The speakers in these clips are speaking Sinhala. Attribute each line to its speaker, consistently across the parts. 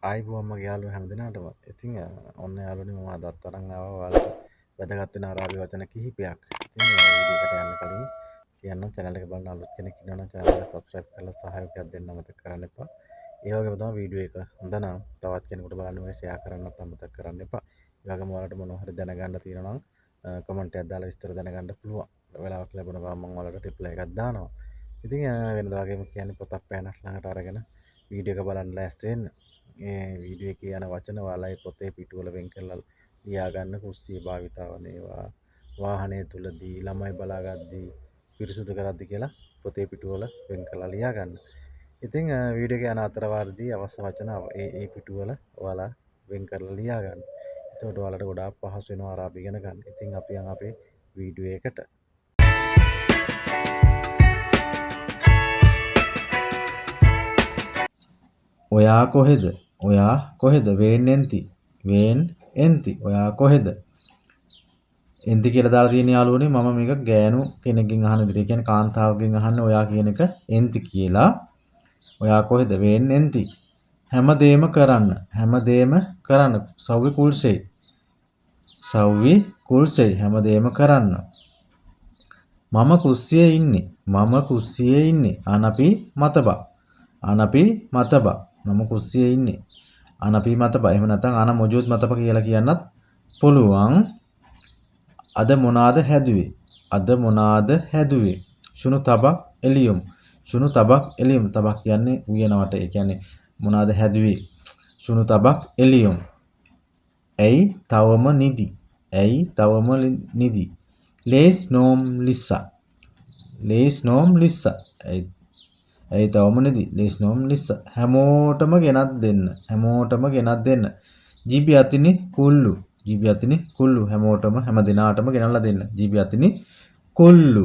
Speaker 1: ආයිබෝවන් මගේ යාළුවෝ හැමදෙනාටම. ඉතින් ඔන්න යාළුවනේ මම අදත් අරන් ආවා ඔයාලට වැදගත් වෙන අරාබි වචන කිහිපයක්. ඉතින් වීඩියෝ එකට යන්න කලින් කියන්නම් channel එක බලන අලුත් කෙනෙක් ඉන්නවා නම් channel එක subscribe කරලා සහයෝගයක් දෙන්න අමතක කරන්න එපා. ඒ වගේම තමයි වීඩියෝ එක හොඳ නම් තවත් කෙනෙකුට බලන්න වෙයි share කරන්නත් අමතක කරන්න එපා. ඒ වගේම ඔයාලට මොනවා හරි දැනගන්න තියෙනවා නම් කමෙන්ට් එකක් දාලා විස්තර දැනගන්න පුළුවන්. වෙලාවක් ලැබුණ ගමන් මම ඔයාලට reply එකක් දානවා. ඉතින් වෙනදා වගේම කියන්නේ පොතක් පෑනක් ළඟට අරගෙන වීඩියෝ එක බලන්න ලෑස්ති වෙන්න. මේ වීඩියෝ එකේ යන වචන ඔයාලයි පොතේ පිටුවල වෙන් කරලා ලියා ගන්න කුස්සියේ භාවිතාවන ඒවා වාහනේ තුලදී ළමයි බලාගද්දී පිරිසුදු කරද්දී කියලා පොතේ පිටුවල වෙන් කරලා ලියා ගන්න. ඉතින් වීඩියෝ එක යන අතර වාරදී අවශ්‍ය වචන ඒ පිටුවල ඔයාලා වෙන් කරලා ලියා ගන්න. එතකොට ඔයාලට ගොඩාක් පහසු වෙනවා අරාබි ඉගෙන ගන්න. ඉතින් අපි යන් අපේ වීඩියෝ එකට. ඔයා කොහෙද? ඔයා කොහෙද? වේන් එන්ති. වේන් එන්ති. ඔයා කොහෙද? එන්ති කියලා දාලා තියෙන යාළුවනේ මම මේක ගෑනු කෙනෙක්ගෙන් අහන විදිහට. ඒ කියන්නේ කාන්තාවගෙන් අහන්නේ ඔයා කියන එක එන්ති කියලා. ඔයා කොහෙද? වේන් එන්ති. හැමදේම කරන්න. හැමදේම කරන්න. සව්වි කුල්සෙයි. සව්වි කුල්සෙයි. හැමදේම කරන්න. මම කුස්සියේ ඉන්නේ. මම කුස්සියේ ඉන්නේ. අනපි මතබා. අනපි මතබා. මම කුස්සියේ ඉන්නේ. අනපි මතබා. එහෙම නැත්නම් අන මොජුද් මතබා කියලා කියන්නත් පුළුවන්. අද මොනාද හැදුවේ? අද මොනාද හැදුවේ? ශුනු තබක් එලියුම්. ශුනු තබක් එලියුම්. තබක් කියන්නේ උයනවට. ඒ කියන්නේ මොනාද හැදුවේ? ශුනු තබක් එලියුම්. ඇයි තවම නිදි? ඇයි තවම නිදි? ලේස් නෝම් ලිස්සා. ලේස් නෝම් ලිස්සා. ඇයි තවම නිදි? ලේස් නෝම් ලිස්සා. හැමෝටම ගෙනත් දෙන්න. හැමෝටම ගෙනත් දෙන්න. ජීබි අතිනි කුල්ලු. ජීබි අතිනි කුල්ලු. හැමෝටම හැම දිනාටම ගෙනල්ලා දෙන්න. ජීබි අතිනි කුල්ලු.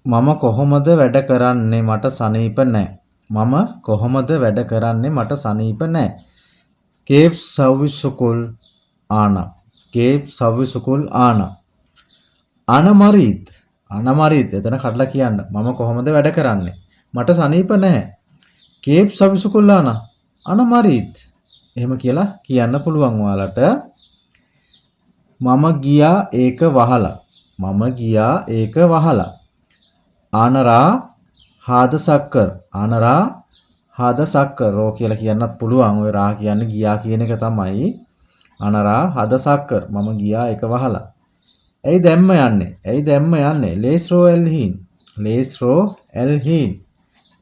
Speaker 1: මම කොහොමද වැඩ කරන්නේ? මට සනීප නැහැ. මම කොහොමද වැඩ කරන්නේ? මට සනීප නැහැ. කේෆ් සවිසුකුල් ආනා. කේෆ් සවිසුකුල් ආනා. අනමරිත්. අනමරිත්. එතන කඩලා කියන්න. මම කොහොමද වැඩ කරන්නේ? මට සනීප නැහැ. කේෆ් සවිසුකුල් ආනා. අනමරිත්. එහෙම කියලා කියන්න පුළුවන් ඔයාලට. මම ගියා ඒක වහලා. මම ගියා ඒක වහලා. ආනරා හාද සක්කර්. ආනරා හාද සක්කර්. රෝ කියලා කියන්නත් පුළුවන්. ඔය රා කියන්නේ ගියා කියන එක තමයි. ආනරා හාද සක්කර්. මම ගියා ඒක වහලා. ඇයි දැම්ම යන්නේ? ඇයි දැම්ම යන්නේ? ලේස් රෝ එල් හීන්. ලේස් රෝ එල් හීන්.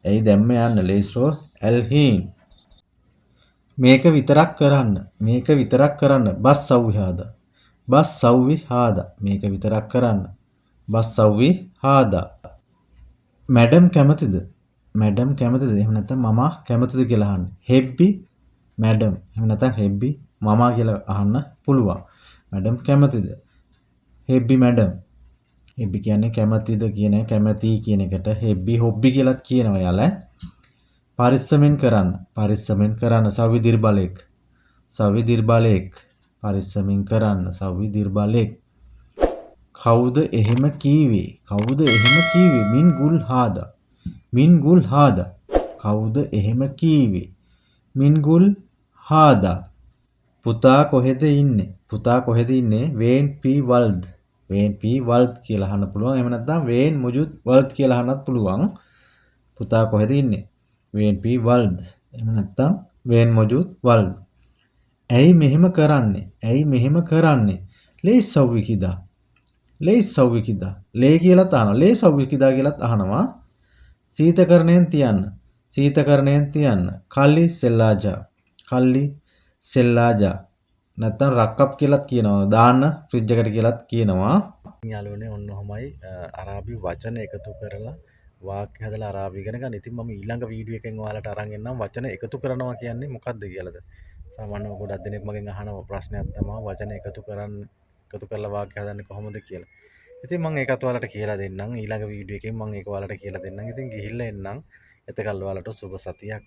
Speaker 1: ඇයි දැම්ම යන්නේ? ලේස් රෝ එල් හීන්. මේක විතරක් කරන්න. මේක විතරක් කරන්න. බස් සව්වි හාදා. බස් සව්වි හාදා. මේක විතරක් කරන්න. බස් සව්වි හාදා. මැඩම් කැමතිද? මැඩම් කැමතිද? එහෙම නැත්නම් මමා කැමතිද කියලා අහන්න. හෙබ්බි මැඩම්. එහෙම නැත්නම් හෙබ්බි මමා කියලා අහන්න පුළුවන්. මැඩම් කැමතිද? හෙබ්බි මැඩම්. හෙබ්බි කියන්නේ කැමතිද කියන කැමති කියන එකට හෙබ්බි හොබ්බි කියලාත් කියනවා යාලා. පරිස්සමෙන් කරන්න. පරිස්සමෙන් කරන්න. සව්වි දිර්බලෙක්. සව්වි දිර්බලෙක්. පරිස්සමෙන් කරන්න. සව්වි දිර්බලෙක්. කවුද එහෙම කීවේ? කවුද එහෙම කීවේ? මින් ගුල් හාදා. මින් ගුල් හාදා. කවුද එහෙම කීවේ? මින් ගුල් හාදා. පුතා කොහෙද ඉන්නේ? පුතා කොහෙද ඉන්නේ? වේන් පී වල්ද්. වේන් පී වල්ද් කියලා අහන්න පුළුවන්. එහෙම නැත්නම් වේන් මුජුද් වල්ද් කියලා අහන්නත් පුළුවන්. පුතා කොහෙද ඉන්නේ? වේන් පී වල්ද්. එහෙම නැත්නම් වේන් මුජුද් වල්ද්. ඇයි මෙහෙම කරන්නේ? ඇයි මෙහෙම කරන්නේ? ලේස් සව්වි කිදා. ලේස් සව්වි කිදා. ලේ කියලාත් අහනවා. ලේ සව්වි කිදා කියලාත් අහනවා. සීතකරණයෙන් තියන්න. සීතකරණයෙන් තියන්න. කල්ලි සෙල්ලාජා. කල්ලි සෙල්ලාජා. නැත්නම් රක්කප් කියලාත් කියනවා. දාන්න ෆ්‍රිජ් එකට කියලාත් කියනවා. යාළුවනේ ඔන්න ඔහමයි අරාබි වචන එකතු කරලා වාක්‍ය හදලා අරාබි ඉගෙන ගන්න. ඉතින් මම ඊළඟ වීඩියෝ එකෙන් ඔයාලට අරන් එන්නම් වචන එකතු කරනවා කියන්නේ මොකක්ද කියලාද. සාමාන්‍යව ගොඩක් දෙනෙක් මගෙන් අහන ප්‍රශ්නයක් තමයි වචන එකතු කරලා වාක්‍ය හදන්නේ කොහොමද කියලා. ඉතින් මම ඒකත් ඔයාලට කියලා දෙන්නම්. ඊළඟ වීඩියෝ එකෙන් මම ඒක ඔයාලට කියලා දෙන්නම්. ඉතින් ගිහිල්ලා එන්නම්. එතකල් ඔයාලට සුබ සතියක්.